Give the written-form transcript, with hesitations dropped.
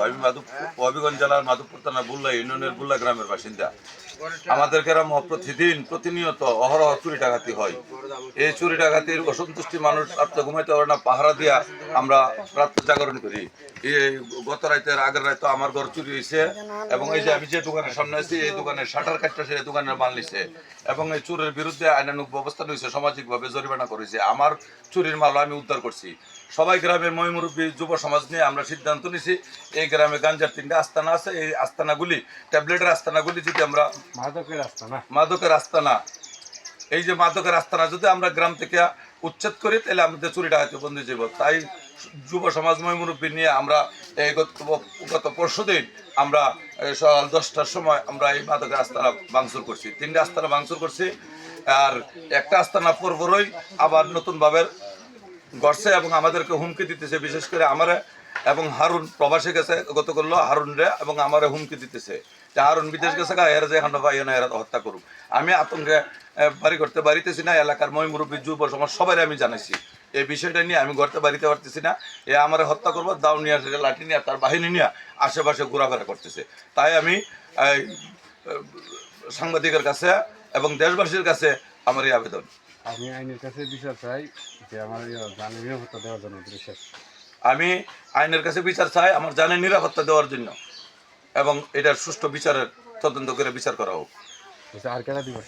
আমি হবিগঞ্জ জেলার মাধবপুর থানার বুল্লা ইউনিয়নের বুল্লা গ্রামের বাসিন্দা। আমাদের গ্রামে প্রতিনিয়ত অহরহ চুরি ডাকাতি হয়। এই চুরি ডাকাতির অসন্তুষ্টি মানুষ রাত্রে ঘুমাইতে পারে না, পাহারা দিয়া আমরা রাত্রে জাগরণ করি। এই গত রাতের আগের রাতে আমার ঘর চুরি হয়েছে এবং এই যে আমি যে দোকানের সামনে আছি এই দোকানের শাটার কাটটা সে দোকানের মাল নিছে এবং এই চুরের বিরুদ্ধে আইনানুগ ব্যবস্থা নিয়েছে, সামাজিকভাবে জরিমানা করেছে। আমার চুরির মাল আমি উদ্ধার করছি। সবাই গ্রামের মহিমুরব্বী যুব সমাজ নিয়ে আমরা সিদ্ধান্ত নিছি এই গ্রামে গাঞ্জার 3টা আস্তানা আছে, এই আস্তানাগুলি ট্যাবলেটের আস্তানাগুলি যদি আমরা মাদকের আস্তানা এই যে মাদকের আস্তানা যদি আমরা গ্রাম থেকে উচ্ছেদ করি তাহলে আমাদের চুরি ডাকাতি বন্ধ হয়ে যাব। তাই যুব সমাজ মহিমুরব্বী নিয়ে আমরা এই গত পরশুদিন আমরা সকাল 10টার সময় আমরা এই মাদকের আস্তানা ভাঙচুর করছি। 3টা আস্তানা ভাঙচুর করছি, আর একটা আস্তানা পরপরই আবার নতুনভাবে গড়ছে এবং আমাদেরকে হুমকি দিতেছে, বিশেষ করে আমার এবং হারুন প্রবাসে গেছে গত করলো হারুন রে এবং আমার হুমকি দিতেছে যে হারুন বিদেশ গেছে এরা যে এখন ভাই না এরা হত্যা করুক। আমি আতঙ্কে বাড়ি করতে পারিতেছি না, এলাকার মহিমুরব্বী যুব সমাজ সবাই আমি জানাইছি এই বিষয়টা নিয়ে আমি ঘরতে বাড়িতে পারতেছি না, এ আমার হত্যা করবো, দাও নিয়ে লাঠি নিয়ে তার বাহিনী নিয়ে আশেপাশে ঘোরাফেরা করতেছে। তাই আমি সাংবাদিকের কাছে এবং দেশবাসীর কাছে আমার এই আবেদন। আমি আইনের কাছে বিচার চাই যে আমার জানের নিরাপত্তা দেওয়ার জন্য আমি আইনের কাছে বিচার চাই আমার জানের নিরাপত্তা দেওয়ার জন্য এবং এটার সুষ্ঠু বিচারের তদন্ত করে বিচার করা হোক। আর কেটা দিবস